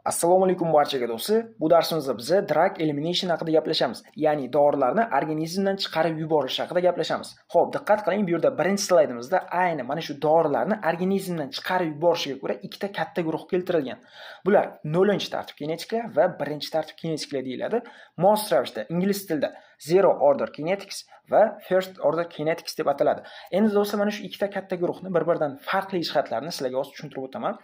Assalomu alaykum barchaga do'stlar. Bu darsimizda biz drug elimination haqida gaplashamiz. Ya'ni dorilarni organizmdan chiqarib yuborish haqida gaplashamiz. Xo'p, diqqat qiling, bu yerda birinchi slaydimizda ayni mana shu dorilarni organizmdan chiqarib yuborishiga ko'ra ikkita katta guruh keltirilgan. Bular 0-tartib kinetiklar va 1-tartib kinetiklar deyiladi. Mos ravishda ingliz tilida zero order kinetics va first order kinetics deb ataladi. Endi do'stlar, mana shu ikkita katta guruhni bir-biridan farqli jihatlarini sizlarga hozir tushuntirib o'taman.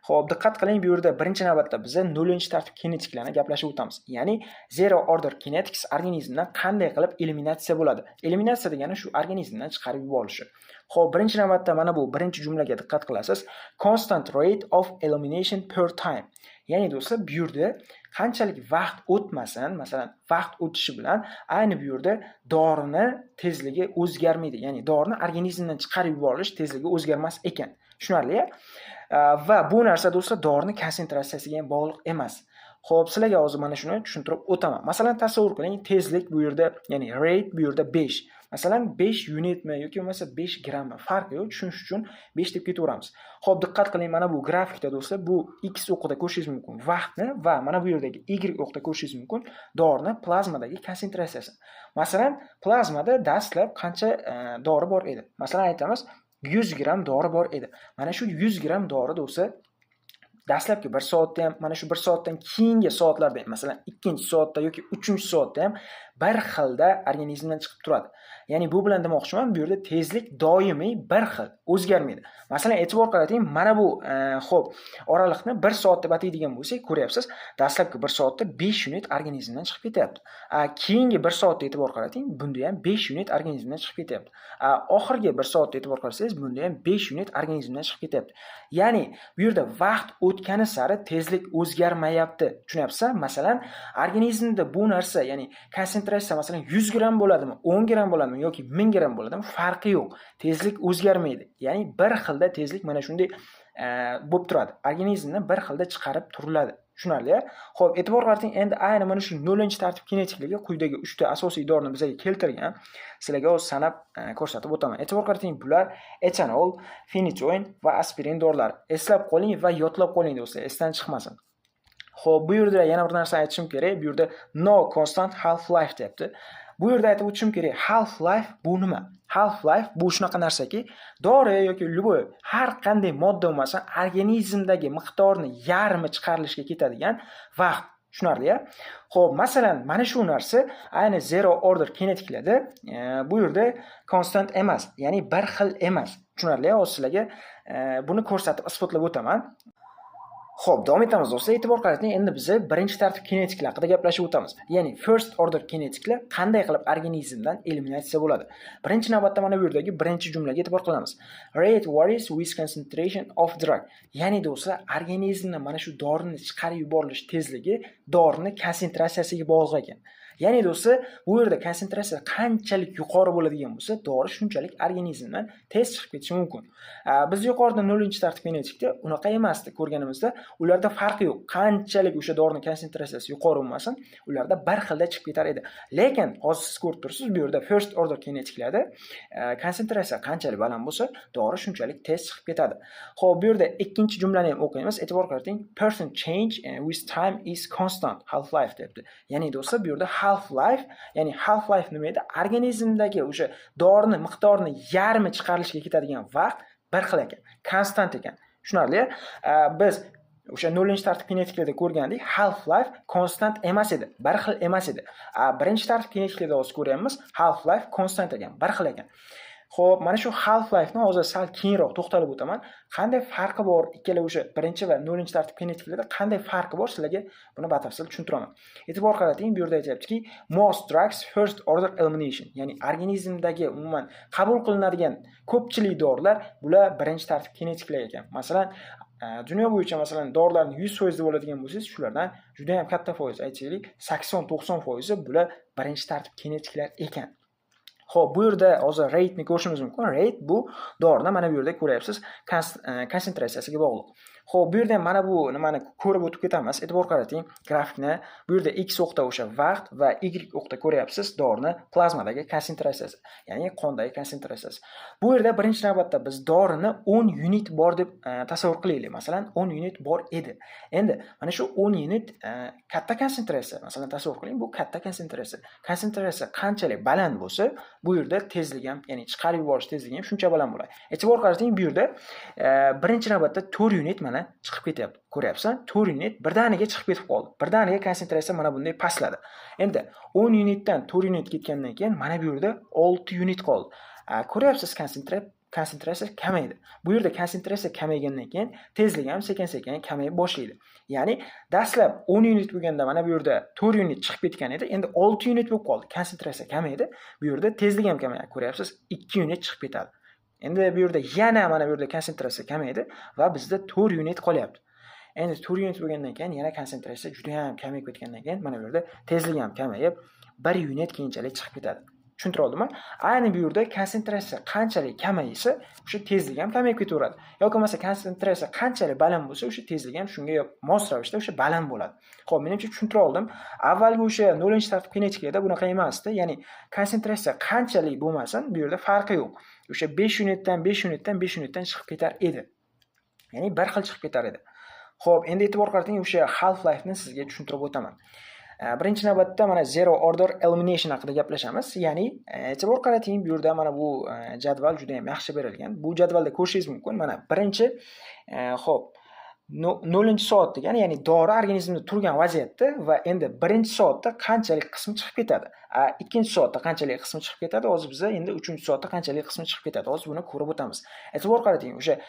Xo'p, diqqat qiling, bu yerda birinchi navbatda biz 0-tartib kinetiklarni gaplashib o'tamiz. Ya'ni zero order kinetics organizmdan qanday qilib eliminatsiya bo'ladi? Eliminatsiya degani shu organizmdan chiqarib yuborishi. Xo'p, birinchi navbatda mana bu birinchi jumlaga diqqat qilasiz. Constant rate of elimination per time. Ya'ni do'stlar, bu yerda qanchalik vaqt o'tmasin, masalan, vaqt o'tishi bilan ayni bu yerda dorini tezligi o'zgarmaydi. Ya'ni dorini organizmdan chiqarib yuborish tezligi o'zgarmas ekan. Tushunarli? Va bu narsa do'stlar dorining konsentratsiyasiga ham bog'liq emas. Xo'p, sizlarga hozir mana shuni tushuntirib o'taman. Masalan, tasavvur qiling, tezlik bu yerda, ya'ni rate bu yerda 5. Masalan, 5 unitmi yoki bo'lmasa 5 grammmi farqi yo'q, tushunish uchun 5 deb ketaveramiz. Xo'p, diqqat qiling, mana bu grafikda do'stlar, bu x o'qida ko'rishingiz mumkin vaqtni va mana bu yerdagi y o'qida ko'rishingiz mumkin dorini plazmadagi konsentratsiyasini. Masalan, plazmada dastlab qancha dori bor edi? Masalan, aytamiz 100 gram dori bor edi. Mana shu 100 gram dori do'stlar dastlabki 1 soatda ham, mana shu 1 soatdan keyingi soatlarda ham, masalan 2-soatda yoki 3-soatda ham bir xilda organizmdan chiqib turadi. Ya'ni bu bilan demoqchiman, bu yerda tezlik doimiy bir xil, o'zgarmaydi. Masalan, e'tibor qarating, mana bu xo'p, oraliqni 1 soat deb ataydigan bo'lsak, ko'ryapsiz, dastlabki 1 soatda 5 unit organizmdan chiqib ketyapti. Keyingi 1 soatda e'tibor qarating, bunda ham 5 unit organizmdan chiqib ketyapti. Oxirgi 1 soatda e'tibor qarasangiz, bunda ham 5 unit organizmdan chiqib ketyapti. Ya'ni bu yerda vaqt o'tgani sari tezlik o'zgarmayapti. Tushunyapsizmi? Masalan, organizmda bu narsa, ya'ni konsentratsiya masalan 100 gram bo'ladimi, 10 gram bo'ladimi yoki 1000 gram bo'ladimi, farqi yo'q. Tezlik o'zgarmaydi. Ya'ni bir xilda tezlik mana shunday bo'lib turadi. Organizmni bir xilda chiqarib turiladi. Tushunarli? Xo'p, e'tibor qarating, endi ayni mana shu 0-tartib kinetikligi quyidagi 3 ta asosiy dorini bizga keltirgan. Sizlarga o'z sanab ko'rsatib o'taman. E'tibor qarating, bular etanol, fenitoin va aspirin dorilari. Eslab qoling va yodlab qoling do'stlar, esdan chiqmasin. Xo'p, bu yerda yana bir narsa aytishim kerak. Bu yerda no constant half life deyapti. Bu yerda aytib o'tishim kerak, half life bu nima? Half life bu shunaqa narsaki, dori yoki любой har qanday modda bo'lmasa, organizmdagi miqdorni yarmi chiqarilishga ketadigan vaqt. Tushunarli-ya? Xo'p, masalan, mana shu narsa ayni zero order kinetiklarda bu yerda constant emas, ya'ni bir xil emas. Tushunarli-ya? Hozir sizlarga buni ko'rsatib isbotlab o'taman. Xo'p, davom etamiz do'stlar. E'tibor qarating, endi biz 1-tartib kinetiklar haqida gaplashib o'tamiz. Ya'ni first order kinetiklar qanday qilib organizmdan eliminatsiya bo'ladi? Birinchi navbatda mana bu yerdagi birinchi jumlaga e'tibor qilamiz. Rate varies with concentration of drug. Ya'ni do'stlar, organizmdan mana shu dorini chiqarib yuborilish tezligi dorini konsentratsiyasiga bog'liq ekan. Ya'ni do'stlar, bu yerda konsentratsiya qanchalik yuqori bo'ladigan bo'lsa, dori shunchalik organizmdan tez chiqib ketishi mumkin. Biz yuqorida 0-tartib kinetikda unaqa emasdi ko'rganimizda, ularda farqi yo'q. Qanchalik o'sha dorining konsentratsiyasi yuqori bo'lmasin, ularda bir xilda chiqib ketar edi. Lekin hozir siz ko'rib turibsiz, bu yerda first order kinetiklarda konsentratsiya qanchalik baland bo'lsa, dori shunchalik tez chiqib ketadi. Xo'p, bu yerda ikkinchi jumlani ham o'qiymiz. E'tibor qarating, percent change with time is constant half life debdi. Ya'ni do'stlar, bu yerda half life, ya'ni half life nima edi? Organizmdagi o'sha dorining miqdorini yarmi chiqarilishga ketadigan vaqt bir xil ekan, konstant ekan. Tushunarli? Biz o'sha 0-tartib kinetiklarda ko'rgandik, half life konstant emas edi, bir xil emas edi. 1-tartib kinetiklarda hozir ko'ryapmiz, half life konstant ekan, bir xil ekan. Xo'p, mana shu half lifeni hozir sal keyinroq to'xtalib o'taman. Qanday farqi bor ikkala o'sha 1 va 0-tartib kinetiklarda qanday farqi bor, sizlarga buni batafsil tushuntiraman. E'tibor qarating, bu yerda aytayaptiki, most drugs first order elimination, ya'ni organizmdagi umuman qabul qilinadigan ko'pchilik dorilar bular 1-tartib kinetiklar ekan. Masalan, dunyo bo'yicha masalan dorilarning 100% deb oladigan bo'lsangiz, shulardan juda ham katta foiz, aytaylik 80-90% bular 1-tartib kinetiklar ekan. Xo'p, bu yerda hozir rate ni ko'rishimiz mumkin. Rate bu dorini mana bu yerda ko'ryapsiz, konsentratsiyasiga bog'liq. Xo'p, bu yerda mana bu nimani ko'rib o'tib ketamiz. E'tibor qarating, grafikni. Bu yerda x o'qda o'sha vaqt va y o'qda ko'ryapsiz dorini plazmadagi konsentratsiyasi, ya'ni qondagi konsentratsiyasi. Bu yerda birinchi navbatda biz dorini 10 unit bor deb tasavvur qilaylik. Masalan, 10 unit bor edi. Endi mana shu 10 unit katta konsentratsiya. Masalan, tasavvur qiling, bu katta konsentratsiya. Konsentratsiya qanchalik baland bo'lsa, bu yerda tezligi ham, ya'ni chiqarib yuborish tezligi ham shuncha baland bo'ladi. E'tibor qarating, bu yerda birinchi navbatda 4 unit mana chiqib ketyapti. Ko'ryapsan? 4 unit birdaniga chiqib ketib qoldi. Birdaniga konsentratsiya mana bunday pastladi. Endi 10 unitdan 4 unit ketgandan keyin mana bu yerda 6 unit qoldi. Ko'ryapsiz, konsentratsiya kamaydi. Bu yerda konsentratsiya kamaygandan keyin tezligi ham sekin-sekin kamayib boshlaydi. Ya'ni dastlab 10 unit bo'lganda mana bu yerda 4 unit chiqib ketgan edi. Endi 6 unit bo'lib qoldi. Konsentratsiya kamaydi. Bu yerda tezligi ham kamayadi. Ko'ryapsiz? 2 unit chiqib ketadi. Endi bu yerda yana mana bu yerda konsentratsiya kamaydi va bizda 4 unit qolyapti. Endi 4 unit bo'lgandan keyin yana konsentratsiya juda ham kamayib ketgandan keyin mana bu yerda tezligi ham kamayib 1 unit keyinchalik chiqib ketadi. Tushuntira oldimmi? Ayni bu yerda konsentratsiya qanchalik kamaysa, o'sha tezligi ham kamayib ketaveradi. Yoki bo'lmasa konsentratsiya qanchalik baland bo'lsa, o'sha tezligi ham shunga mos ravishda o'sha baland bo'ladi. Xo'p, menimcha tushuntira oldim. Avvalgi o'sha 0-tartib kinetikada bunaqa emasdi. Ya'ni konsentratsiya qanchalik bo'lmasin, bu yerda farqi yo'q. O'sha 5 unitdan 5 unitdan 5 unitdan chiqib ketar edi. Ya'ni bir xil chiqib ketar edi. Xo'p, endi e'tibor qarating, o'sha half-life ni sizga tushuntirib o'taman. Birinchi navbatda mana zero order elimination haqida gaplashamiz. Ya'ni e'tibor qarating, bu yerda mana bu jadval juda ham yaxshi berilgan. Bu jadvalda ko'rishingiz mumkin. Mana birinchi xo'p 0-soat degan, ya'ni dori organizmda turgan vaziyatda va endi birinchi soatda qanchalik qismi chiqib ketadi. Ikkinchi soatda qanchalik qismi chiqib ketadi. Hozir biz endi 3-soatda qanchalik qismi chiqib ketadi. Hozir buni ko'rib o'tamiz. E'tibor qarating, o'sha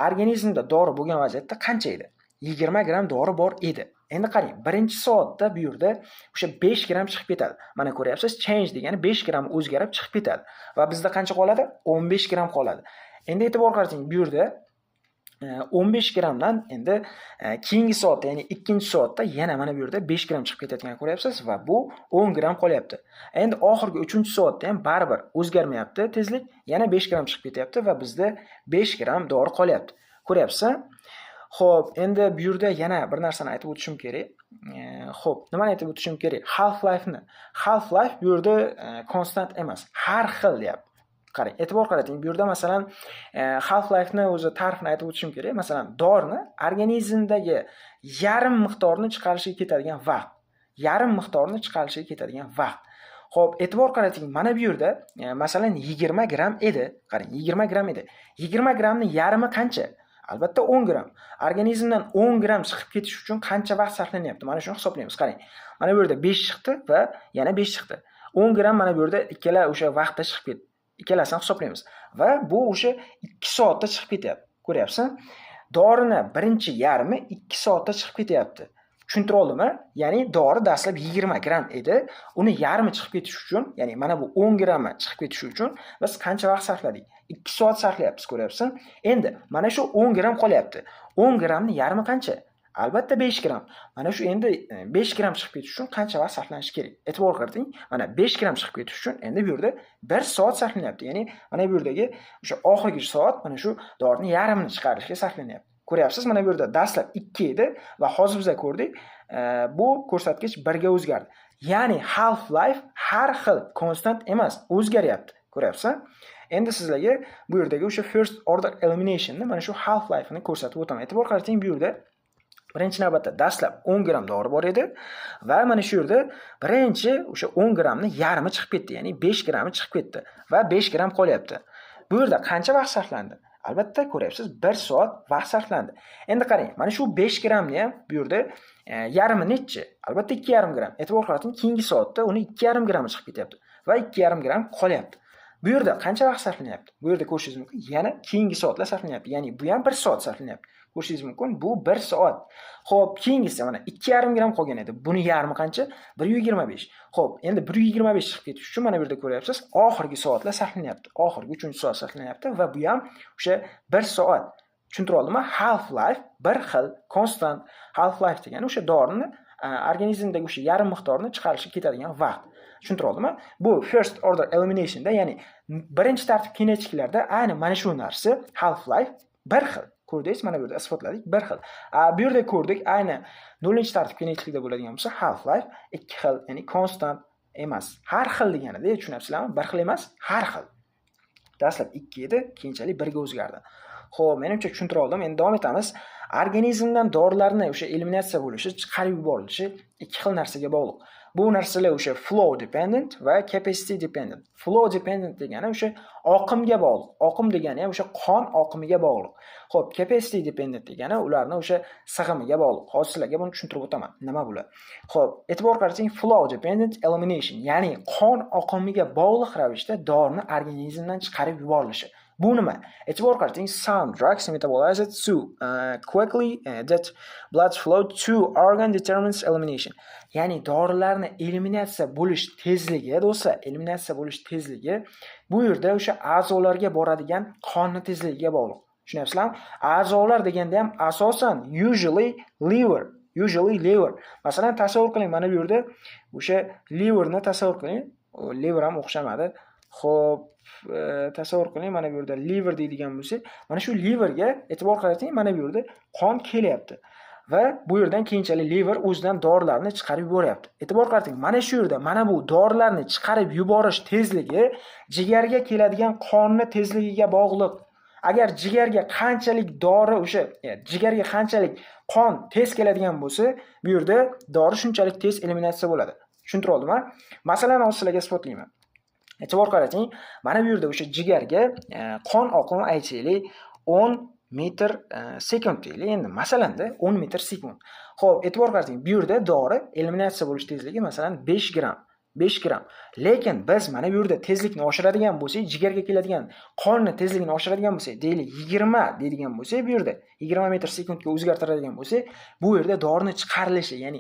organizmda dori bo'lgan vaziyatda qancha edi? 20 gram dori bor edi. Endi qarang, birinchi soatda bu yerda o'sha 5 gram chiqib ketadi. Mana ko'ryapsiz, change degani 5 gram o'zgarib chiqib ketadi. Va bizda qancha qoladi? 15 gram qoladi. Endi e'tibor qarating, bu yerda 15 gramdan endi keyingi soatda, ya'ni ikkinchi soatda yana mana bu yerda 5 gram chiqib ketayotganini ko'ryapsiz va bu 10 gram qolyapti. Endi oxirgi 3-soatda ham baribir o'zgarmayapti tezlik, yana 5 gram chiqib ketyapti va bizda 5 gram dori qolyapti. Ko'ryapsiz? Xo'p, endi bu yerda yana bir narsani aytib o'tishim kerak. Xo'p, nimani aytib o'tishim kerak? Half-life-ni. Half-life bu yerda konstant emas, har xil deyapti. Qarang, e'tibor qarating. Bu yerda masalan half-life-ni o'zi ta'rifini aytib o'tishim kerak. Masalan, dorini organizmdagi yarim miqdorni chiqarishiga ketadigan vaqt. Yarim miqdorni chiqarishiga ketadigan vaqt. Xo'p, e'tibor qarating. Mana bu yerda masalan 20 gram edi. Qarang, 20 gram edi. 20 gramning yarmi qancha? Albatta 10 gram. Organizmdan 10 gram chiqib ketish uchun qancha vaqt sarflanyapti? Mana shuni hisoblaymiz. Qarang. Mana bu yerda 5 chiqdi va yana 5 chiqdi. 10 gram mana bu yerda ikkala o'sha vaqtda chiqib ketdi. Ikkalasini hisoblaymiz. Va bu o'sha 2 soatda chiqib ketyapti. Ko'ryapsizmi? Dorini birinchi yarmi 2 soatda chiqib ketyapti. Tushuntira oldimmi? Ya'ni dori dastlab 20 gram edi. Uni yarmi chiqib ketish uchun, ya'ni mana bu 10 grammi chiqib ketish uchun biz qancha vaqt sarfladik? 2 soat sarflayapmiz, ko'ryapsiz? Endi mana shu 10 gram qolyapti. 10 gramning yarmi qancha? Albatta 5 gram. Mana shu endi 5 gram chiqib ketish uchun qancha vaqt sarflanishi kerak? E'tibor qarating. Mana 5 gram chiqib ketish uchun endi bu yerda 1 soat sarflanyapti. Ya'ni mana bu yerdagi o'sha oxirgi soat mana shu dorining yarmini chiqarishga sarflanyapti. Ko'ryapsiz, mana bu yerda dastlab 2 edi va hozir biz ko'rdik, bu ko'rsatkich 1 ga o'zgardi. Ya'ni half life har xil konstant emas, o'zgaryapti. Ko'ryapsiz? Endi sizlarga bu yerdagi o'sha first order elimination ni mana shu half life ni ko'rsatib o'taman. E'tibor qarating, bu yerda birinchi navbatda dastlab 10 gram dori bor edi va mana shu yerda birinchi o'sha 10 gramni yarmi chiqib ketdi, ya'ni 5 grami chiqib ketdi va 5 gram qolyapti. Bu yerda qancha vaqt sarflandi? Albatta ko'ryapsiz, 1 soat vaqt sarflandi. Endi qarang, mana shu 5 gramni ham bu yerda yarmi nechi? Albatta 2,5 gram. E'tibor qarating, keyingi soatda uni 2,5 grami chiqib ketyapti va 2,5 gram qolyapti. Bu yerda qancha vaqt sarflanyapti? Bu yerda ko'rishingiz mumkin, yana keyingi soatlar sarflanyapti. Ya'ni bu ham 1 soat sarflanyapti. Ko'rishingiz mumkin, bu 1 soat. Xo'p, keyingisi mana 2,5 gram qolgan edi. Buni yarmi qancha? 125. Xo'p, endi 125 chiqib ketish uchun mana bu yerda ko'ryapsiz, oxirgi soatlar sarflanyapti. Oxirgi 3-soat sarflanyapti va bu ham o'sha 1 soat. Tushuntira oldimmi? Half life bir xil, konstant. Half life degani o'sha dorini organizmdagi o'sha yarim miqdorni chiqarishga ketadigan vaqt. Tushuntira oldimmi? Bu first order elimination da, ya'ni birinchi tartib kinetiklarda ayni mana shu narsa half life bir xil, Ko'rdingiz, mana bu yerda isbotladik, bir xil. Bu yerda ko'rdik, ayni 0-tartibga netlikda bo'ladigan bo'lsa, half life ikki xil, ya'ni constant emas. Har xil deganida, tushunasizlarmi? Bir xil emas, har xil. Dastlab 2 edi, keyinchalik 1 ga o'zgardi. Xo'p, menimcha tushuntira oldim. Endi davom etamiz. Organizmdan dorilarni o'sha eliminatsiya bo'lishi, chiqarib yuborilishi ikki xil narsaga bog'liq. Bu narsalar o'sha flow dependent va capacity dependent. Flow dependent degani o'sha oqimga bog'liq. Oqim degani ham o'sha qon oqimiga bog'liq. Xo'p, capacity dependent degani ularni o'sha sig'imiga bog'liq. Hozir sizlarga buni tushuntirib o'taman. Nima bular? Xo'p, e'tibor qarating, flow dependent elimination, ya'ni qon oqimiga bog'liq ravishda dorini organizmdan chiqarib yuborilishi. Bu nima? E'tibor qarating, some drugs metabolized so quickly that blood flow to organ determines elimination. Ya'ni dorilarni eliminatsiya bo'lish tezligi, do'stlar, eliminatsiya bo'lish tezligi bu yerda o'sha a'zolarga boradigan qonni tezligiga bog'liq. Tushunyapsizlarmi? A'zolar deganda ham asosan usually liver. Masalan, tasavvur qiling, mana bu yerda o'sha liverni tasavvur qiling. Liver ham o'xshamadi. Xo'p, tasavvur qiling, mana bu yerda liver deydigan bo'lsa, mana shu liverga e'tibor qarating, mana bu yerda qon kelyapti. Va bu yerdan keyinchalik liver o'zidan dorilarni chiqarib yuboryapti. E'tibor qarating, mana shu yerda mana bu dorilarni chiqarib yuborish tezligi jigarga keladigan qonni tezligiga bog'liq. Agar jigarga qanchalik jigarga qanchalik qon tez keladigan bo'lsa, bu yerda dori shunchalik tez eliminatsiya bo'ladi. Tushuntirib oldimmi? Masalan, hozir sizlarga isbotlayman. E'tibor qarating, mana bu yerda o'sha jigarga qon oqimi aytaylik 10 metr sekund deylik. Endi masalanda 10 metr sekund. Xo'p, e'tibor qarating, bu yerda dori eliminatsiya bo'lish tezligi masalan 5 gram. Lekin biz mana bu yerda tezlikni oshiradigan bo'lsak, jigarga keladigan qonni tezligini oshiradigan bo'lsak, deylik 20 deydigan bo'lsak, bu yerda 20 metr sekundga o'zgartiradigan bo'lsak, bu yerda dorining chiqarilishi, ya'ni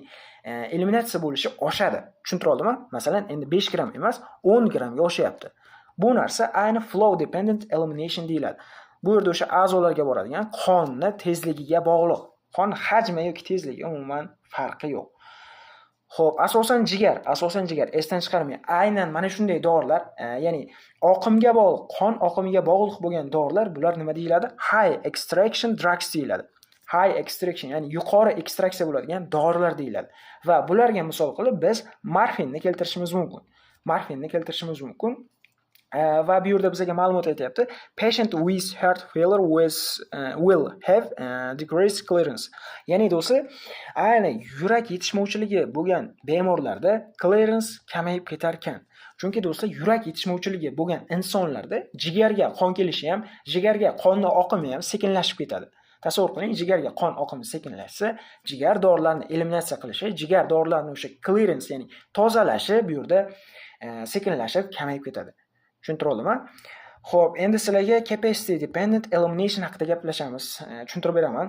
eliminatsiya bo'lishi oshadi. Tushuntirib oldimmi? Masalan, endi 5 gram emas, 10 gramga oshyapti. Bu narsa ayni flow dependent elimination deyiladi. Bu yerda o'sha a'zolarga boradigan qonni tezligiga bog'liq. Qon hajmi yoki tezligi umuman farqi yo'q. Xo'p, asosan jigar, esdan chiqarmang. Aynan mana shunday dorilar, ya'ni oqimga bog'liq, qon oqimiga bog'liq bo'lgan dorilar, bular nima deyiladi? High extraction drugs deyiladi. High extraction, ya'ni yuqori ekstraksiya bo'ladigan dorilar deyiladi. Va bularga misol qilib biz morfinni keltirishimiz mumkin. Va bu yerda bizga ma'lumot aytayapti. Patient with heart failure will have decreased clearance. Ya'ni do'stlar, ayni yurak yetishmovchiligi bo'lgan bemorlarda clearance kamayib ketar ekan. Chunki do'stlar, yurak yetishmovchiligi bo'lgan insonlarda jigarga qon kelishi ham, jigarga qonning oqimi ham sekinlashib ketadi. Tasavvur qiling, jigarga qon oqimi sekinlashsa, jigar dorilarni eliminatsiya qilishi, jigar dorilarning o'sha clearance, ya'ni tozalashi bu yerda sekinlashib, kamayib ketadi. Tushuntirib oldimmi? Xo'p, endi sizlarga capacity dependent elimination haqida gaplashamiz. Tushuntirib beraman.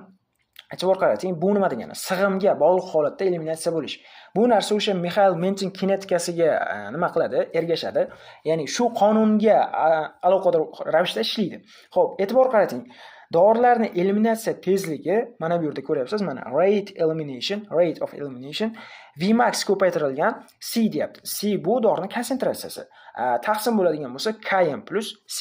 E'tibor qarating, bu nima degani? Sig'imga bog'liq holatda eliminatsiya bo'lish. Bu narsa o'sha Mikhail Mentin kinetikasiga nima qiladi? Ergashadi. Ya'ni shu qonunga aloqador ravishda ishlaydi. Xo'p, e'tibor qarating. Dorilarni eliminatsiya tezligi mana bu yerda ko'ryapsiz, mana rate of elimination Vmax ko'paytirilgan C deyapti. C bu dorining konsentratsiyasi. Taqsim bo'ladigan bo'lsa Km plus C.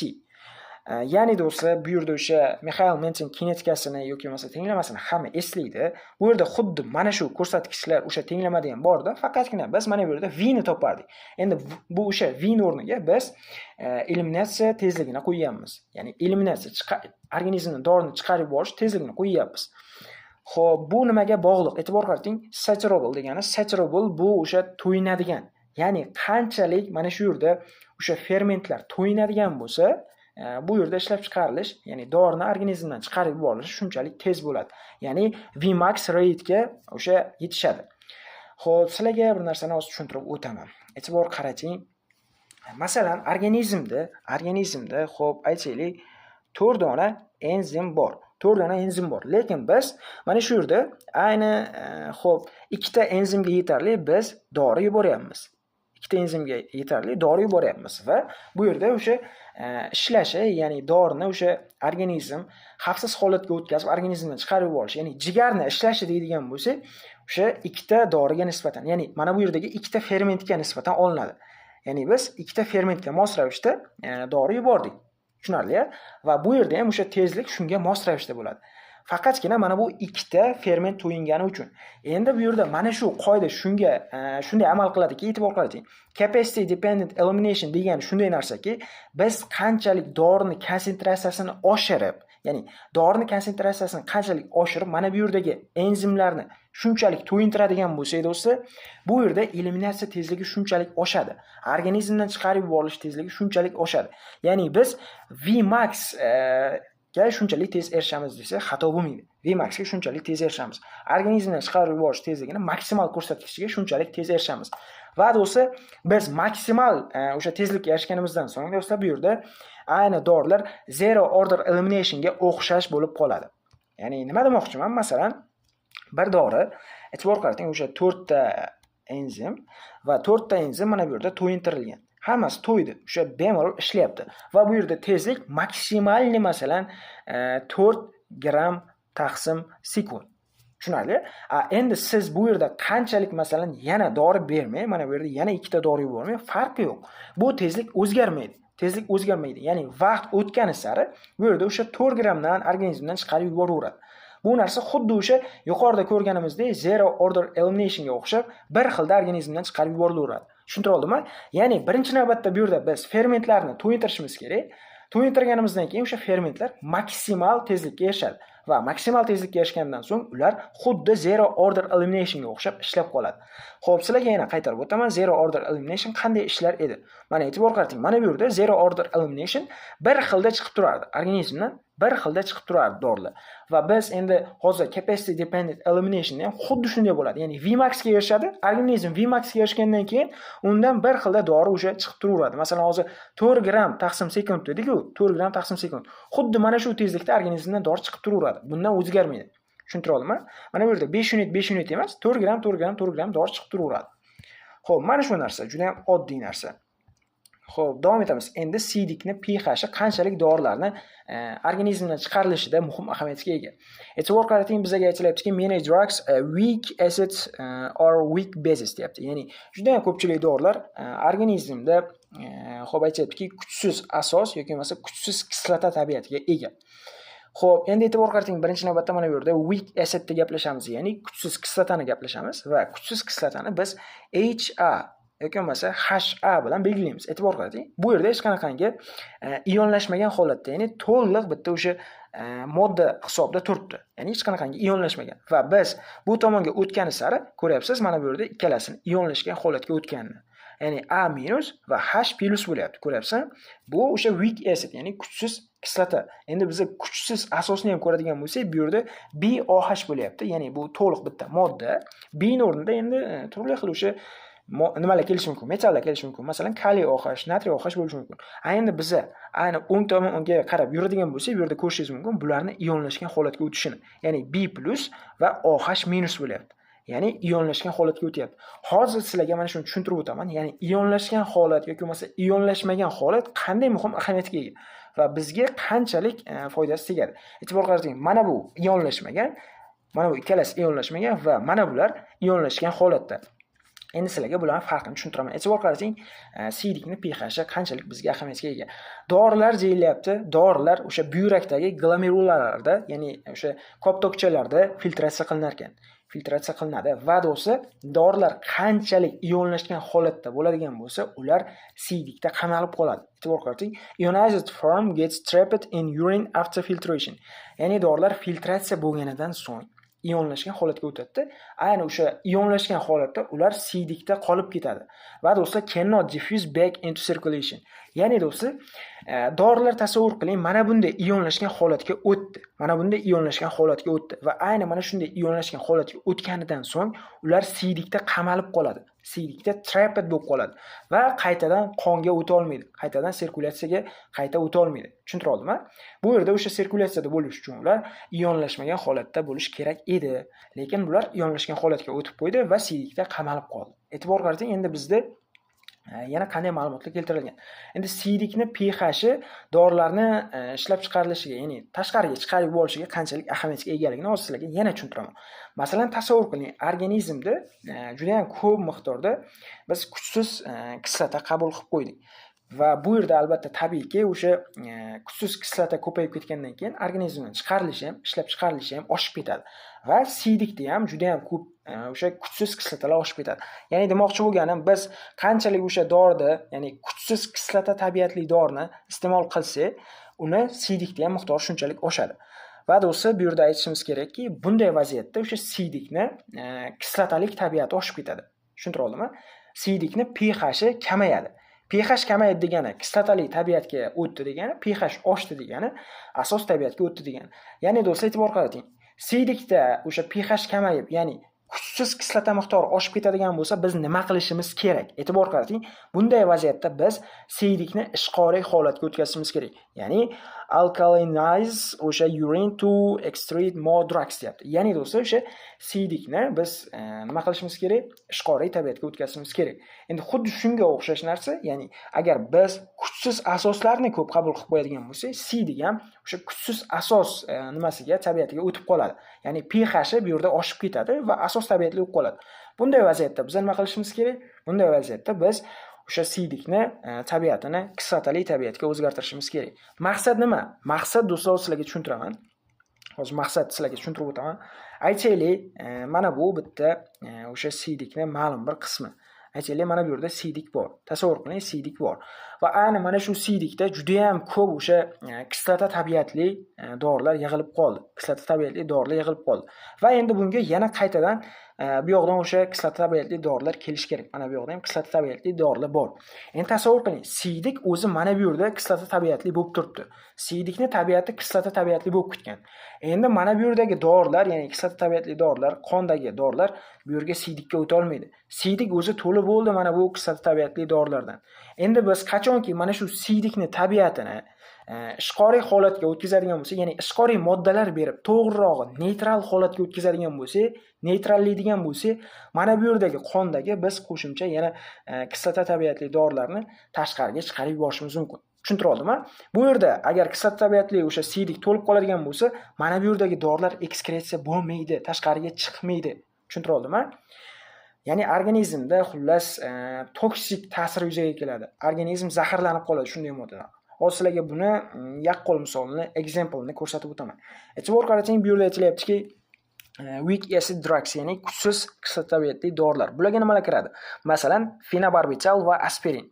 Ya'ni do'stlar, bu yerda o'sha Mikhail Mentin kinetikasini yoki bo'lmasa tenglamasini hamma eslaydi. Bu yerda xuddi mana shu ko'rsatkichlar o'sha tenglamada ham borda, faqatgina biz mana bu yerda V ni topardik. Endi bu o'sha V ni o'rniga biz eliminatsiya tezligini qo'yyapmiz. Ya'ni eliminatsiya organizmdan dorini chiqarib yuborish tezligini qo'yyapmiz. Xo'p, bu nimaga bog'liq? E'tibor qarating, saturable degani, saturable bu o'sha to'yinadigan. Ya'ni qanchalik mana shu yerda o'sha fermentlar to'yinadigan bo'lsa, bu yerda ishlab chiqarilish, ya'ni dorini organizmdan chiqarib yuborilishi shunchalik tez bo'ladi. Ya'ni Vmax rate ga o'sha yetishadi. Xo'p, sizlarga bir narsani hozir tushuntirib o'taman. E'tibor qarating. Masalan, organizmda xo'p, aytaylik 4 dona enzim bor. Lekin biz mana shu yerda ayni xo'p, ikkita enzimga yetarli biz dori yuboryapmiz. Va bu yerda o'sha ishlashi, ya'ni dorini o'sha organizm xavfsiz holatga o'tkazib organizmdan chiqarib yuborish, ya'ni jigarni ishlashi deydigan bo'lsa, o'sha ikkita doriga nisbatan, ya'ni mana bu yerdagi ikkita fermentga nisbatan olinadi. Ya'ni biz ikkita fermentga mos ravishda dori yubordik. Tushunarli-a? Va bu yerda ham o'sha tezlik shunga mos ravishda bo'ladi. Faqatgina mana bu ikkita ferment to'yingani uchun. Endi bu yerda mana shu qoida shunday amal qiladiki, e'tibor qarating. Capacity dependent elimination degani shunday narsaki, biz qanchalik dorini konsentratsiyasini oshirib, ya'ni dorini konsentratsiyasini qanchalik oshirib, mana bu yerdagi enzimlarni shunchalik to'yintiradigan bo'lsak do'stlar, bu yerda eliminatsiya tezligi shunchalik oshadi. Organizmdan chiqarib yuborilish tezligi shunchalik oshadi. Ya'ni biz Vmax ga shunchalik tez erishamiz desa xato bo'lmaydi. Vmax ga shunchalik tez erishamiz. Organizmdan chiqarib yuborish tezligini maksimal ko'rsatkichiga shunchalik tez erishamiz. Va do'stlar, biz maksimal o'sha tezlikka erishganimizdan so'ng do'stlar bu yerda ayni dorilar zero order elimination ga o'xshash bo'lib qoladi. Ya'ni nima demoqchiman? Masalan, bir dori, e'tibor qarating, o'sha 4 ta enzim va 4 ta enzim mana bu yerda to'yintirilgan. Hammasi to'ydi. O'sha bemalol ishlayapti. Va bu yerda tezlik maksimalni masalan 4 gram taqsim sekund. Tushunarli? Endi siz bu yerda qanchalik masalan yana dori bermay, mana bu yerda yana ikkita dori yubormay, farqi yo'q. Bu tezlik o'zgarmaydi. Tezlik o'zgarmaydi. Ya'ni vaqt o'tgani sari bu yerda o'sha 4 gramdan organizmdan chiqarib yuboraveradi. Bu narsa xuddi o'sha yuqorida ko'rganimizdek zero order elimination ga o'xshab bir xilda organizmdan chiqarib yuborilaveradi. Tushuntira oldimmi? Ya'ni birinchi navbatda bu yerda biz fermentlarni to'yintirishimiz kerak. To'yintirganimizdan keyin o'sha fermentlar maksimal tezlikka erishadi va maksimal tezlikka erishgandan so'ng ular xuddi zero order elimination ga o'xshab ishlab qoladi. Xo'p, sizlarga yana qaytarib o'taman, zero order elimination qanday ishlar edi? Mana e'tibor qarating, mana bu yerda zero order elimination bir xilda chiqib turardi. Organizmdan bir xilda chiqib turardi dorilar. Va biz endi hozir capacity dependent elimination ham xuddi shunday bo'ladi. Ya'ni Vmax ga erishadi. Organizm Vmax ga erishgandan keyin undan bir xilda dori o'sha chiqib turaveradi. Masalan, hozir 4 gram taqsim sekund dedik-ku, 4 gram taqsim sekund. Xuddi mana shu tezlikda organizmdan dori chiqib turaveradi. Bundan o'zgarmaydi. Tushuntira oldimmi? Mana bu yerda 5 unit emas, 4 gram dori chiqib turaveradi. Xo'p, mana shu narsa juda ham oddiy narsa. Xo'p, davom etamiz. Endi siydikni pH qanchalik dorilarni organizmdan chiqarilishida muhim ahamiyatga ega. E'tibor qarating, bizga aytilyaptiki, many drugs weak acids or weak bases deyapti. Ya'ni juda ham ko'pchilik dorilar organizmda xo'p aytilyaptiki, kuchsiz asos yoki bo'lmasa kuchsiz kislota tabiatiga ega. Xo'p, endi e'tibor qarating, birinchi navbatda mana bu yerda weak acidni gaplashamiz, ya'ni kuchsiz kislotani gaplashamiz va kuchsiz kislotani biz HA yoki bo'lmasa HA bilan belgilaymiz. E'tibor qarating, bu yerda hech qanaqangi ionlashmagan holatda, ya'ni to'liq bitta o'sha modda hisobida turibdi. Ya'ni hech qanaqangi ionlashmagan. Va biz bu tomonga o'tgani sari ko'ryapsiz, mana bu yerda ikkalasini ionlashgan holatga o'tganini. Ya'ni A- va H+ bo'lyapti. Ko'ryapsan? Bu o'sha weak acid, ya'ni kuchsiz kislota. Endi biz kuchsiz asosni ham ko'radigan bo'lsak, bu yerda BOH bo'lyapti. Ya'ni bu to'liq bitta modda. B o'rnida endi turli xil o'sha nimalar kelishi mumkin? Metallar kelishi mumkin. Masalan, kaliy OH, natriy OH bo'lishi mumkin. Endi biz ayni o'ng tomonga qarab yuradigan bo'lsak, bu yerda ko'rishingiz mumkin, bularni ionlashgan holatga o'tishini. Ya'ni B+ va OH- bo'lyapti. Ya'ni ionlashgan holatga o'tyapti. Hozir sizlarga mana shuni tushuntirib o'taman. Ya'ni ionlashgan holat yoki bo'lmasa ionlashmagan holat qanday muhim ahamiyatga ega va bizga qanchalik foydasi tegadi. E'tibor qarating, mana bu ionlashmagan, mana bu ikkalasi ionlashmagan va mana bular ionlashgan holatda. Endi sizlarga bularning farqini tushuntiraman. E'tibor qarating, siydikni pH qanchalik bizga ahamiyatga ega. Dorilar deyilyapti. Dorilar o'sha buyrakdagi glomerullarlarda, ya'ni o'sha koptokchalarda filtratsiya qilinar ekan. Filtratsiya qilinadi va do'stlar, dorilar qanchalik ionlashgan holatda bo'ladigan bo'lsa, ular siydikda qamalib qoladi. E'tibor qarating, ionized form gets trapped in urine after filtration. Ya'ni dorilar filtratsiya bo'lganidan so'ng ionlashgan holatga o'tadi. Ayni o'sha ionlashgan holatda ular siydikda qolib ketadi. Va do'stlar, cannot diffuse back into circulation. Ya'ni do'stlar, dorilar tasavvur qiling, mana bunday ionlashgan holatga o'tdi. Mana bunday ionlashgan holatga o'tdi va ayni mana shunday ionlashgan holatga o'tganidan so'ng ular siydikda qamalib qoladi. Siydikda trapped bo'lib qoladi va qaytadan qonga o'ta olmaydi. Qaytadan sirkulyatsiyaga qayta o'ta olmaydi. Tushuntira oldimmi? Bu yerda o'sha sirkulyatsiyada bo'lish uchun ular ionlashmagan holatda bo'lish kerak edi. Lekin bular ionlashgan holatga o'tib qo'ydi va siydikda qamalib qoldi. E'tibor qarating, endi bizda yana qanday ma'lumotlar keltirilgan. Endi siydikni pH dorilarni ishlab chiqarilishiga, ya'ni tashqariga chiqarib yuborishiga qanchalik ahamiyatga egaligini hozir sizlarga yana tushuntiraman. Masalan, tasavvur qiling, organizmda juda ham ko'p miqdorda biz kuchsiz kislota qabul qilib qo'ydik. Va bu yerda albatta tabiiyki o'sha kuchsiz kislota ko'payib ketgandan keyin organizmdan chiqarilishi ham, ishlab chiqarilishi ham oshib ketadi. Va siydikda ham juda ham ko'p o'sha kuchsiz kislotalar oshib ketadi. Ya'ni demoqchi bo'lganim, biz qanchalik o'sha dorida, ya'ni kuchsiz kislota tabiatli dorini iste'mol qilsak, uni siydikda ham miqdori shunchalik oshadi. Va do'stlar, bu yerda aytishimiz kerakki, bunday vaziyatda o'sha siydikni kislotalik tabiati oshib ketadi. Tushuntira oldimmi? Siydikni pH kamayadi. pH kamayadi degani kislotali tabiatga o'tdi degani, pH oshdi degani asos tabiatga o'tdi degani. Ya'ni do'stlar, e'tibor qarating. Siydikda o'sha pH kamayib, ya'ni kuchsiz kislota miqdori oshib ketadigan bo'lsa, biz nima qilishimiz kerak? E'tibor qarating. Bunday vaziyatda biz siydikni ishqoriy holatga o'tkazishimiz kerak. Ya'ni alkalinize o'sha urine to extract more drugs deyapti. Ya'ni do'stlar, o'sha siydikni biz nima qilishimiz kerak? Ishqoriy tabiatga o'tkazishimiz kerak. Endi xuddi shunga o'xshash narsa, ya'ni agar biz kuchsiz asoslarni ko'p qabul qilib qo'yadigan bo'lsak, siydik ham o'sha kuchsiz asos nimasiga, tabiatiga o'tib qoladi. Ya'ni pH bu yerda oshib ketadi va asos tabiatli bo'lib qoladi. Bunday vaziyatda biz nima qilishimiz kerak? Bunday vaziyatda biz o'sha siydikni tabiatini kislotali tabiatga o'zgartirishimiz kerak. Maqsad nima? Maqsad do'stlar, sizlarga tushuntiraman. Hozir maqsad sizlarga tushuntirib o'taman. Aytaylik, mana bu bitta o'sha siydikni ma'lum bir qismi. Aytaylik, mana bu yerda siydik bor. Tasavvur qiling, siydik bor. Va ayni mana shu siydikda juda ham ko'p o'sha kislota tabiatli dorilar yig'ilib qoldi. Kislota tabiatli dorilar yig'ilib qoldi. Va endi bunga yana qaytadan bu yoqdan o'sha kislota tabiatli dorilar kelish kerak. Mana bu yoqda ham kislota tabiatli dorilar bor. Endi tasavvur qiling, siydik o'zi mana bu yerda kislota tabiatli bo'lib turibdi. Siydikni tabiati kislota tabiatli bo'lib ketgan. Endi mana bu yerdagi dorilar, ya'ni kislota tabiatli dorilar, qondagi dorilar bu yerga siydikka o'ta olmaydi. Siydik o'zi to'lib bo'ldi mana bu kislota tabiatli dorilardan. Endi biz qachonki mana shu siydikni tabiatini ishqoriy holatga o'tkazadigan bo'lsak, ya'ni ishqoriy moddalar berib, to'g'rirog'i neytral holatga o'tkazadigan bo'lsak, neytrallaydigan bo'lsak, mana bu yerdagi qondagi biz qo'shimcha yana kislota tabiatli dorilarni tashqariga chiqarib yuborishimiz mumkin. Tushuntira oldimmi? Bu yerda agar kislota tabiatli o'sha siydik to'lib qoladigan bo'lsa, mana bu yerdagi dorilar ekskretsiya bo'lmaydi, tashqariga chiqmaydi. Tushuntira oldimmi? Ya'ni organizmda xullas toksik ta'sir yuzaga keladi. Organizm zaharlanib qoladi shunday moddadan. Hozir sizlarga buni yaqqol misolini, example-ni ko'rsatib o'taman. E'tibor qarating, bu yerda aytilyaptiki, weak acid drugs, ya'ni kuchsiz kislota tabiatli dorilar. Bularga nimalar kiradi? Masalan, fenobarbital va aspirin.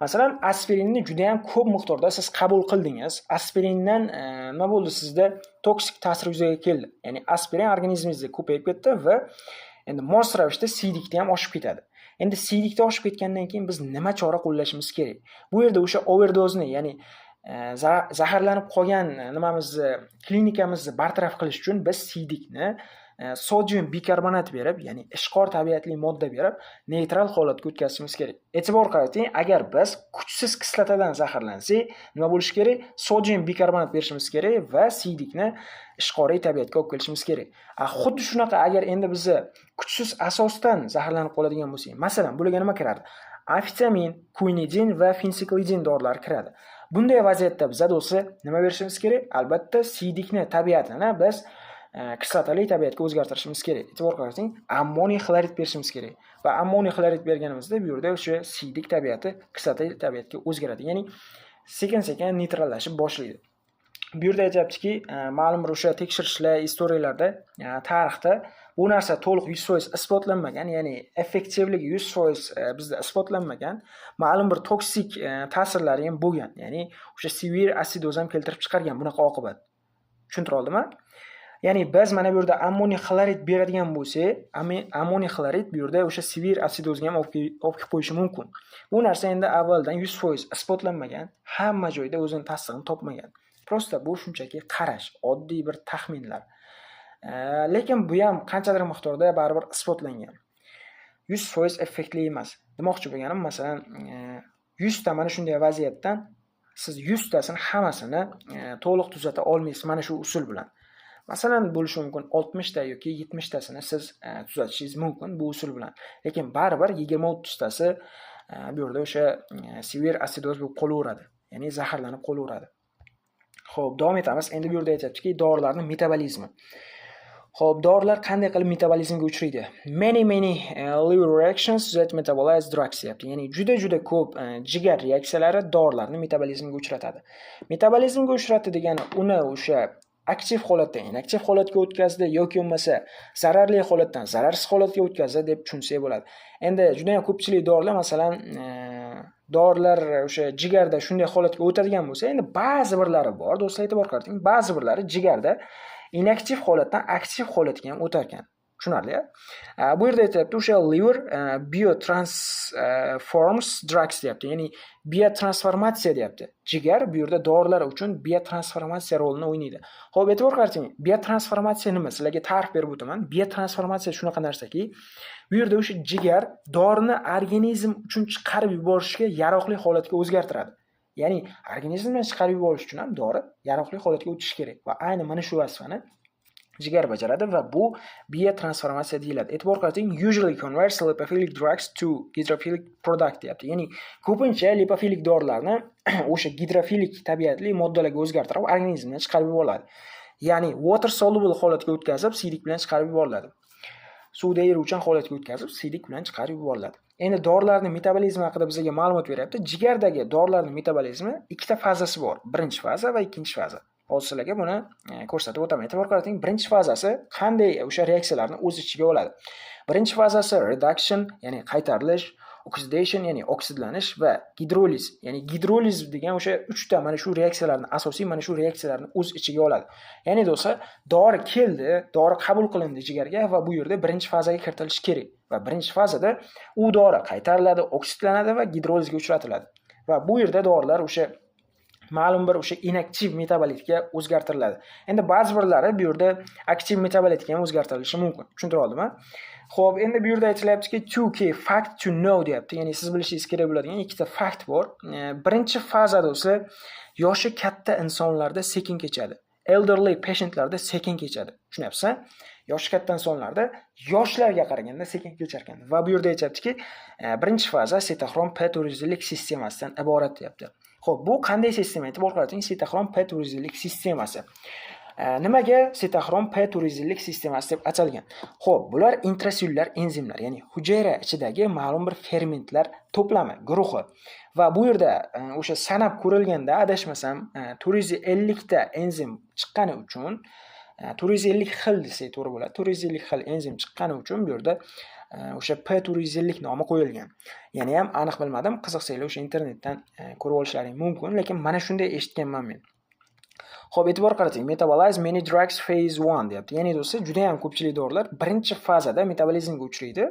Masalan, aspirinni juda ham ko'p miqdorda siz qabul qildingiz. Aspirindan nima bo'ldi sizda? Toksik ta'sir yuzaga keldi. Ya'ni aspirin organizmingizda ko'payib ketdi va endi mos ravishda siydikda ham oshib ketadi. Endi siydikda oshib ketgandan keyin biz nima chora qo'llashimiz kerak? Bu yerda o'sha overdozni, ya'ni zaharlanib qolgan nimamizni, klinikamizni bartaraf qilish uchun biz siydikni sodium bikarbonat berib, ya'ni ishqor tabiatli modda berib, neytral holatga o'tkazishimiz kerak. E'tibor qarating, agar biz kuchsiz kislotadan zaharlansak, nima bo'lishi kerak? Sodium bikarbonat berishimiz kerak va siydikni ishqoriy tabiatga olib kelishimiz kerak. Xuddi shunaqa agar endi biz kuchsiz asosdan zaharlanib qoladigan bo'lsak, masalan, bularga nima kiradi? Amfetamin, quinidin va fensiklidin dorilar kiradi. Bunday vaziyatda biz do'stlar nima berishimiz kerak? Albatta, siydikni tabiatini biz kislotali tabiatga o'zgartirishimiz kerak. E'tibor qarating, ammoniy xlorid berishimiz kerak. Va ammoniy xlorid berganimizda bu yerda o'sha siydik tabiati kislotali tabiatga o'zgaradi. Ya'ni sekin-sekin neytrallashib boshlaydi. Bu yerda aytayaptiki, ma'lum bir o'sha tekshirishlar, istoriyalarda, tarixda bu narsa to'liq 100% isbotlanmagan, ya'ni effektivligi 100% bizda isbotlanmagan, ma'lum bir toksik ta'sirlari ham bo'lgan. Ya'ni o'sha severe acidoz ham keltirib chiqargan bunaqa oqibat. Tushuntira oldimmi? Ya'ni biz mana bu yerda ammoniy xlorid beradigan bo'lsak, ammoniy xlorid bu yerda o'sha severe acidozga ham olib qo'yishi mumkin. Bu narsa endi avvaldan 100% isbotlanmagan, hamma joyda o'zini tasdig'ini topmagan. Prosta bu shunchaki qarash, oddiy bir taxminlar. Lekin bu ham qanchadir miqdorda baribir isbotlangan. 100% effektli emas. Demoqchi bo'lganim, masalan, 100 ta mana shunday vaziyatdan siz 100 tasini hammasini to'liq tuzata olmaysiz mana shu usul bilan. Masalan, bo'lishi mumkin 60 ta yoki 70 tasini siz tuzatishingiz mumkin bu usul bilan. Lekin baribir 20-30 tasi bu yerda o'sha severe acidoz bo'lib qolaveradi. Ya'ni zaharlanib qolaveradi. Xo'p, davom etamiz. Endi bu yerda aytayaptiki, dorilarning metabolizmi. Xo'p, dorilar qanday qilib metabolizmga uchraydi? Many liver reactions that metabolize drugs deyapti. Ya'ni juda ko'p jigar reaksiyalari dorilarni metabolizmga uchratadi. Metabolizmga uchratdi degani uni o'sha aktiv holatdan inaktiv holatga o'tkazdi yoki bo'lmasa zararli holatdan zararsiz holatga o'tkazdi deb tushunsak bo'ladi. Endi juda ham ko'pchilik dorilar, masalan, dorilar o'sha jigarda shunday holatga o'tadigan bo'lsa, endi ba'zi birlari bor, do'stlar, e'tibor qarating, ba'zi birlari jigarda inaktiv holatdan aktiv holatga ham o'tar ekan. Tushunarli? Bu yerda aytyapti, o'sha liver biotransforms drugs deyapti. Ya'ni biotransformatsiya deyapti. Jigar bu yerda dorilar uchun biotransformatsiya rolini o'ynaydi. Xo'p, e'tibor qarating, biotransformatsiya nima? Sizlarga ta'rif berib o'taman. Biotransformatsiya shunaqa narsaki, bu yerda o'sha jigar dorini organizm uchun chiqarib yuborishga yaroqli holatga o'zgartiradi. Ya'ni organizmdan chiqarib yuborish uchun ham dori yaroqli holatga o'tishi kerak va ayni mana shu vazifani jigar bajaradi va bu biotransformatsiya deyiladi. E'tibor qarating, usually converts lipophilic drugs to hydrophilic product deyapti. Ya'ni ko'pincha lipofilik dorilarni o'sha gidrofilik tabiatli moddalarga o'zgartirib organizmdan chiqarib yuboriladi. Ya'ni water soluble holatga o'tkazib, siydik bilan chiqarib yuboriladi. Suvda eruvchan holatga o'tkazib, siydik bilan chiqarib yuboriladi. Endi dorilarning metabolizmi haqida bizga ma'lumot beryapti. Jigardagi dorilarning metabolizmi ikkita fazasi bor. Birinchi faza va ikkinchi faza. Hozir sizlarga buni ko'rsatib o'taman. E'tibor qarating, birinchi fazasi qanday o'sha reaksiyalarni o'z ichiga oladi. Birinchi fazasi reduction, ya'ni qaytarilish, oxidation, ya'ni oksidlanish va gidroliz, ya'ni gidroliz degan o'sha 3 ta mana shu reaksiyalarni, asosiy mana shu reaksiyalarni o'z ichiga oladi. Ya'ni do'stlar, dori keldi, dori qabul qilindi jigarga va bu yerda birinchi fazaga kiritilishi kerak. Va birinchi fazada u dori qaytariladi, oksidlanadi va gidrolizga uchratiladi. Va bu yerda dorilar o'sha ma'lum bir o'sha inaktiv metabolitga o'zgartiriladi. Endi ba'zi birlari bu yerda aktiv metabolitga ham o'zgartirilishi mumkin. Tushuntira oldimmi? Xo'p, endi bu yerda aytilyaptiki 2 key fact to know deyapti. Ya'ni siz bilishingiz kerak bo'ladigan ikkita fakt bor. Birinchi faza do'stlar yoshi katta insonlarda sekin kechadi. Elderly patientlarda sekin kechadi. Tushunyapsizmi? Yoshi katta insonlarda yoshlarga qaraganda sekin kechar ekan. Va bu yerda aytyaptiki, birinchi faza sitoxrom P400lik sistemasidan iborat deyapti. Xo'p, bu qanday sistema? E'tibor qarating, sitoxrom P400lik sistemasi. Nimaga sitoxrom P400lik sistemasi deb atalgan? Xo'p, bular intrasellyular enzimlar, ya'ni hujayra ichidagi ma'lum bir fermentlar to'plami, guruhi. Va bu yerda o'sha sanab ko'rilganda adashmasam 450 ta enzim chiqqani uchun 450 xil desak to'g'ri bo'ladi. 450 xil enzim chiqqani uchun bu yerda o'sha P450 nomi qo'yilgan. Yana ham aniq bilmadim, qiziqsanglar o'sha internetdan ko'rib olishlaring mumkin, lekin mana shunday eshitganman men. Xo'p, e'tibor qarating, metabolize many drugs phase 1 deyapti. Ya'ni do'stlar, juda ham ko'pchilik dorilar birinchi fazada metabolizmga uchraydi.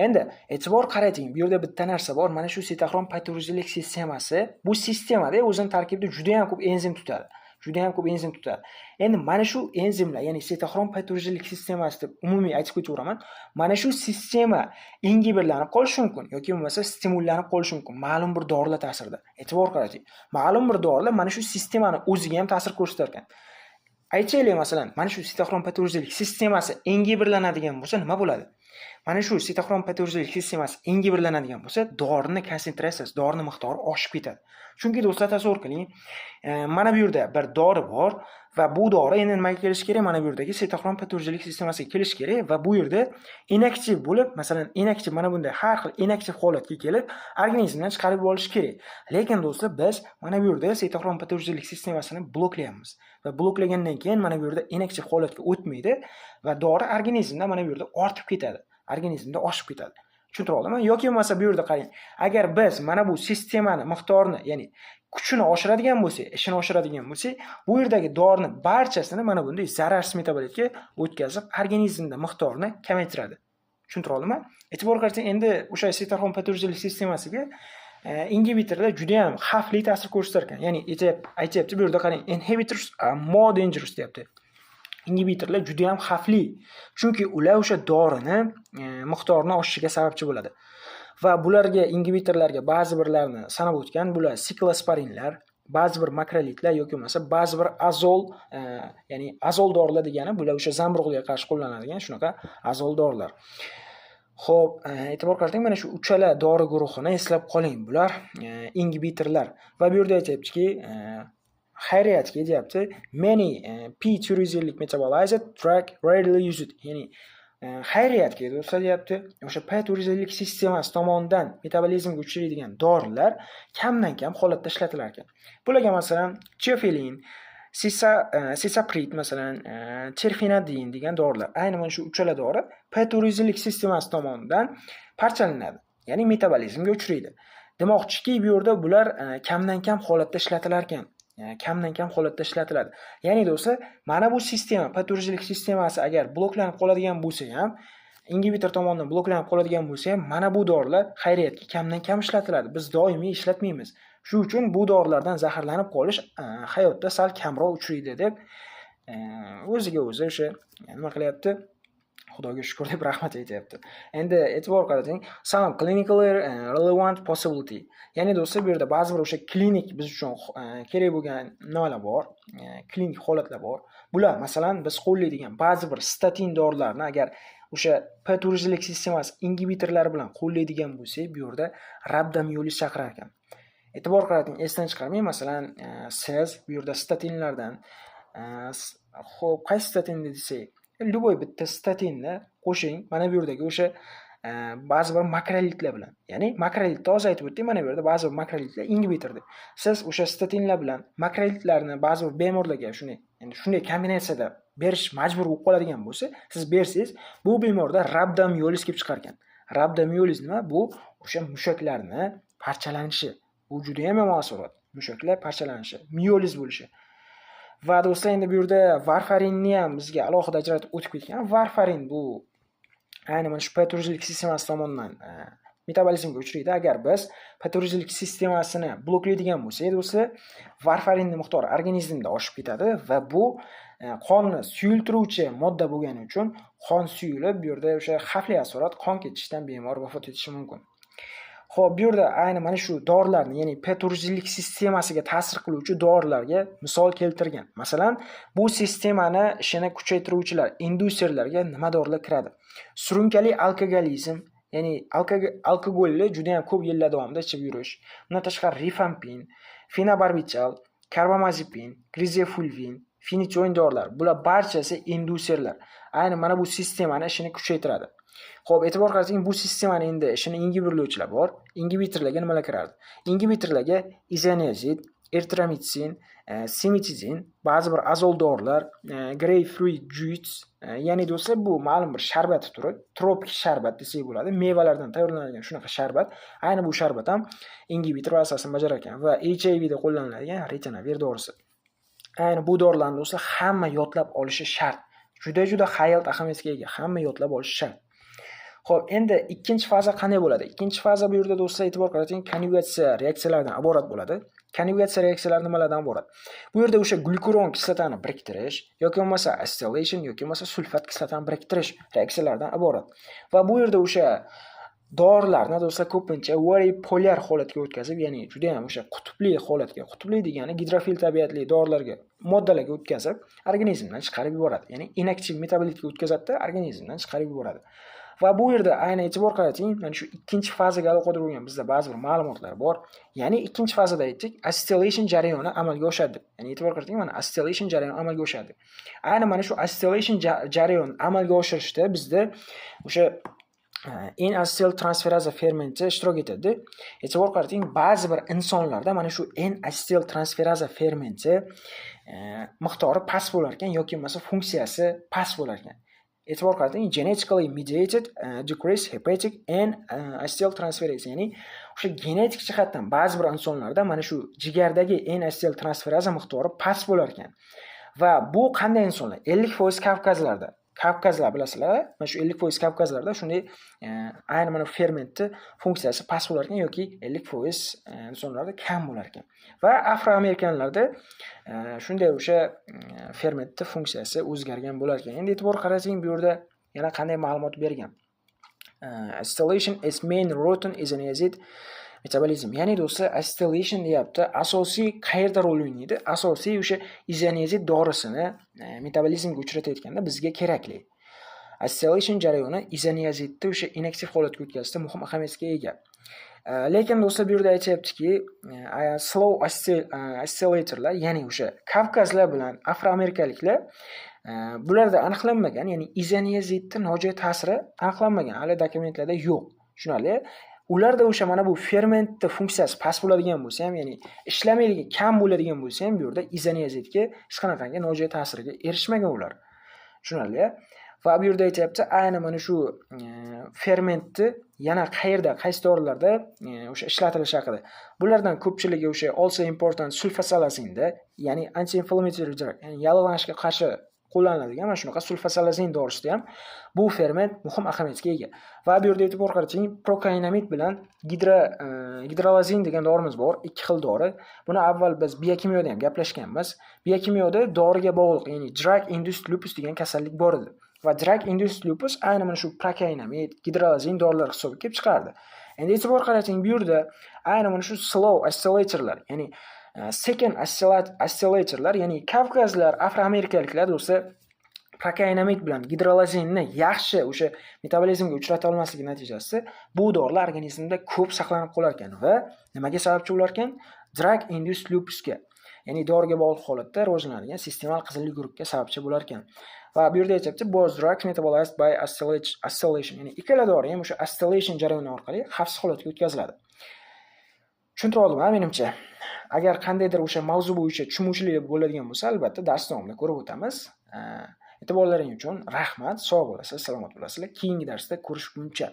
Endi e'tibor qarating, bu yerda bitta narsa bor. Mana shu sitoxrom P400lik sistemasi, bu sistemada o'zining tarkibida juda ham ko'p enzim tutadi. Endi mana shu enzimlar, ya'ni sitoxrom P400lik sistemasi deb umumiy aytib ketaveraman. Mana shu sistema ingiberlanib qolishi mumkin yoki bo'lmasa stimullanib qolishi mumkin ma'lum bir dorilar ta'sirida. E'tibor qarating. Ma'lum bir dorilar mana shu sistemani o'ziga ham ta'sir ko'rsatar ekan. Aytaylik, masalan, mana shu sitoxrom P400lik sistemasi ingiberlanadigan bo'lsa nima bo'ladi? Mana shu sitoxrom P400lik sistemasi ingiberlanadigan bo'lsa, dorining konsentratsiyasi, dorining miqdori oshib ketadi. Chunki do'stlar, tasavvur qiling, mana bu yerda bir dori bor va bu dori endi nimaga kelishi kerak? Mana bu yerdagi sitoxrom P400lik sistemasiga kelishi kerak va bu yerda inaktiv bo'lib, masalan, inaktiv mana bunday har xil inaktiv holatga kelib, organizmdan chiqarib yuborish kerak. Lekin do'stlar, biz mana bu yerda sitoxrom P400lik sistemasini bloklayapmiz. Va bloklagandan keyin mana bu yerda inaktiv holatga o'tmaydi va dori organizmda mana bu yerda ortib ketadi. Organizmda oshib ketadi. Tushuntira oldimmi? Yoki bo'lmasa bu yerda qarang. Agar biz mana bu sistemani miqdorini, ya'ni kuchini oshiradigan bo'lsak, ishini oshiradigan bo'lsak, bu yerdagi dorini barchasini mana bunday zararsiz metabolitga o'tkazib, organizmda miqdorini kamaytiradi. Tushuntira oldimmi? E'tibor qarating, endi o'sha sitoxrom P400lik sistemasiga inhibitorlar juda ham xavfli ta'sir ko'rsatar ekan. Ya'ni aytyapti bu yerda qarang, inhibitors are more dangerous deyapti. Inhibitorlar juda ham xavfli. Chunki ular o'sha dorini miqdorini oshishiga sababchi bo'ladi. Va bularga inhibitorlarga ba'zi birlarini sanab o'tgan, bular siklosporinlar, ba'zi bir makrolitlar yoki bo'lmasa ba'zi bir azol, ya'ni azol dorilar degani bular o'sha zamburug'ga qarshi qo'llanadigan shunaqa azol dorilar. Xo'p, e'tibor qarating, mana shu uchala dori guruhini eslab qoling. Bular inhibitorlar va bu yerda aytyaptiki, xayriyatga deyapti. Many P250 metabolized drug rarely used. Ya'ni xayriyatga do'stlar deyapti, o'sha P250 sistemasi tomonidan metabolizmga uchraydigan dorilar kamdan kam holatda ishlatilar ekan. Bularga masalan Chefilin, Sisaprid masalan, Terfenadin degan dorilar. Ayni mana shu uchala dori P250 sistemasi tomonidan parchalanadi. Ya'ni metabolizmga uchraydi. Demoqchiki, bu yerda bular kamdan kam holatda ishlatilar ekan. Kamdan kam holatda ishlatiladi. Ya'ni do'stlar, mana bu sistema, P250 sistemasi agar bloklanib qoladigan bo'lsa ham, ingibitor tomonidan bloklanib qoladigan bo'lsa ham, mana bu dorilar xayriyatga kamdan kam ishlatiladi. Biz doimiy ishlatmaymiz. Shu uchun bu dorilardan zaharlanib qolish hayotda sal kamroq uchraydi deb o'ziga o'zi o'sha nima qilyapti? Xudoga shukr deb rahmat aytyapti. Endi e'tibor qarating, some clinically relevant possibility. Ya'ni do'stlar, bu yerda ba'zi bir o'sha klinik biz uchun kerak bo'lgan nimalar bor, klinik holatlar bor. Bular masalan biz qo'llaydigan ba'zi bir statin dorilarni agar o'sha P250 sistemasi ingibitorlari bilan qo'llaydigan bo'lsak, bu yerda rabdomiyoliz chaqirar ekan. E'tibor qarating, esdan chiqarmang. Masalan, siz bu yerda statinlardan xo'p, qaysi statinni desak, любой bitta statinni qo'shing. Mana bu yerdagi o'sha ba'zi bir makrolitlar bilan. Ya'ni makrolitni hozir aytib o'tdik, mana bu yerda ba'zi bir makrolitlar ingibitordir. Siz o'sha statinlar bilan makrolitlarni ba'zi bir bemorlarga shunday kombinatsiyada berish majbur bo'lib qoladigan bo'lsa, siz bersangiz, bu bemorda rabdomiyoliz kelib chiqar ekan. Rabdomiyoliz nima? Bu o'sha mushaklarni parchalanishi. Bu juda ham yomon asorat. Mushaklar parchalanishi, miyoliz bo'lishi. Va do'stlar, endi bu yerda varfarinni ham bizga alohida ajratib o'tib ketgan. Varfarin bu ayni mana shu P250 sistemasi tomonidan metabolizmga uchraydi. Agar biz P250 sistemasini bloklaydigan bo'lsak, do'stlar, varfarinning miqdori organizmda oshib ketadi va bu qonni suyultiruvchi modda bo'lgani uchun qon suyulib, bu yerda o'sha xavfli asorat, qon ketishdan bemor vafot etishi mumkin. Xo'p, bu yerda ayni mana shu dorilarni, ya'ni P250 sistemasiga ta'sir qiluvchi dorilarga misol keltirgan. Masalan, bu sistemani ishini kuchaytiruvchilar, induserlarga nima dorilar kiradi? Surunkali alkogolizm, ya'ni alkogolni juda ham ko'p yillar davomida ichib yurish. Bundan tashqari rifampin, fenobarbital, karbamazepin, grizefulvin, fenitoin dorilar. Bular barchasi induserlar. Ayni mana bu sistemani ishini kuchaytiradi. Xo'p, e'tibor qarating, bu sistemani endi ishini ingibitorlovchilar bor. Ingibitorlarga nimalar kiradi? Ingibitorlarga izoniazid, eritromitsin, simetizin, ba'zi bir azol dorilar, grapefruit juice, ya'ni do'stlar, bu ma'lum bir sharbat turi, tropik sharbat desak bo'ladi. Mevalardan tayyorlanadigan shunaqa sharbat. Ayni bu sharbat ham ingibitor vazifasini bajarar ekan va HIV da qo'llaniladigan ritonavir dorisi. Ayni bu dorilarni do'stlar hamma yodlab olishi shart. Juda hayot ahamiyatga ega, hamma yodlab olishi shart. Xo'p, endi ikkinchi faza qanday bo'ladi? Ikkinchi faza bu yerda do'stlar e'tibor qarating, konjugatsiya reaksiyalaridan iborat bo'ladi. Konjugatsiya reaksiyalari nimalardan iborat? Bu yerda o'sha glykuron kislotani biriktirish yoki bo'lmasa acetylation yoki bo'lmasa sulfat kislotani biriktirish reaksiyalaridan iborat. Va bu yerda o'sha dorilarni do'stlar ko'pincha very polar holatga o'tkazib, ya'ni juda ham o'sha qutbli holatga, qutbli degani gidrofil tabiatli dorilarga, moddalarga o'tkazib, organizmdan chiqarib yuboradi. Ya'ni inaktiv metabolitga o'tkazadi, organizmdan chiqarib yuboradi. Va bu yerda ayni e'tibor qarating, mana shu ikkinchi fazaga aloqador bo'lgan bizda ba'zi bir ma'lumotlar bor. Ya'ni ikkinchi fazada aytdik, acetylation jarayoni amalga oshadi. Ya'ni e'tibor qarating, mana acetylation jarayoni amalga oshadi. Ayni mana shu acetylation jarayoni amalga oshirishda bizda o'sha N-acetyl transferaza fermenti ishtirok etadi. E'tibor qarating, ba'zi bir insonlarda mana shu N-acetyl transferaza fermenti miqdori past bo'lar ekan yoki bo'lmasa funksiyasi past bo'lar ekan. E'tibor qarating, genetically mediated decrease hepatic N-acetyl transferase, ya'ni o'sha genetik jihatdan ba'zi bir insonlarda mana shu jigardagi N-acetyl transferaza miqdori past bo'lar ekan. Va bu qanday insonlar? 50% Kavkazlar bilasizlar, mana shu 50% Kavkazlarda shunday ayni mana fermentni funksiyasi past bo'lar ekan yoki 50% insonlarda kam bo'lar ekan. Va afroamerikanlarda shunday o'sha fermentni funksiyasi o'zgargan bo'lar ekan. Endi e'tibor qarating, bu yerda yana qanday ma'lumot bergan? Acetylation is main route in isoniazid metabolizm. Ya'ni do'stlar, acetylation deyapti, asosiy qayerda rol o'ynaydi? Asosiy o'sha isoniazid dorisini metabolizmga uchratayotganda bizga kerakli. Acetylation jarayoni isoniazidni o'sha inaktiv holatga o'tkazishda muhim ahamiyatga ega. Lekin do'stlar bu yerda aytyaptiki, slow oscillatorlar, ya'ni o'sha Kavkazlar bilan afroamerikaliklar bularda aniqlanmagan, ya'ni izaniyazidni nojo'ya ta'siri aniqlanmagan. Hali dokumentlarda yo'q. Tushunarli? Ularda o'sha mana bu fermentni funksiyasi past bo'ladigan bo'lsa ham, ya'ni ishlamayligi kam bo'ladigan bo'lsa ham, bu yerda izaniyazidga hech qanaqangi nojo'ya ta'siriga erishmagan ular. Tushunarli? Va bu yerda aytyapti, ayni mana shu fermentni yana qayerda, qaysi dorilarda o'sha ishlatilishi haqida. Bulardan ko'pchiligi o'sha also important sulfasalazinda, ya'ni anti-inflammatory drug, ya'ni yallig'lanishga qarshi qo'llaniladigan mana shunaqa sulfasalazin dorisida ham bu ferment muhim ahamiyatga ega. Va bu yerda e'tibor qarating, prokainamid bilan gidrolazin degan dorimiz bor, ikki xil dori. Buni avval biz biokimyoda ham gaplashganmiz. Biokimyoda doriga bog'liq, ya'ni drug induced lupus degan kasallik bor edi. Va drug induced lupus aynan mana shu prokainamid, gidrolazin dorilar hisobiga kelib chiqardi. Endi e'tibor qarating, bu yerda aynan mana shu slow oscillatorlar, ya'ni second oscillatorlar, ya'ni Kavkazlar, afroamerikaliklar do'stlar prokainamid bilan gidrolazinni yaxshi o'sha metabolizmga uchrata olmasligi natijasida bu dorilar organizmda ko'p saqlanib qolar ekan va nimaga sababchi bo'lar ekan? Drug induced lupusga, ya'ni doriga bog'liq holatda rivojlanadigan sistemal qizillik guruhga sababchi bo'lar ekan. Va bu yerda aytyapti, both drugs metabolized by oscillation, ya'ni ikkala dori ham o'sha oscillation jarayoni orqali xavfsiz holatga o'tkaziladi. Tushuntirib oldim, menimcha. Agar qandaydir o'sha mavzu bo'yicha tushunmovchilik bo'ladigan bo'lsa, albatta dars davomida ko'rib o'tamiz. E'tiborlaring uchun rahmat. Sog' bo'lasizlar, salomat bo'lasizlar. Keyingi darsda ko'rishguncha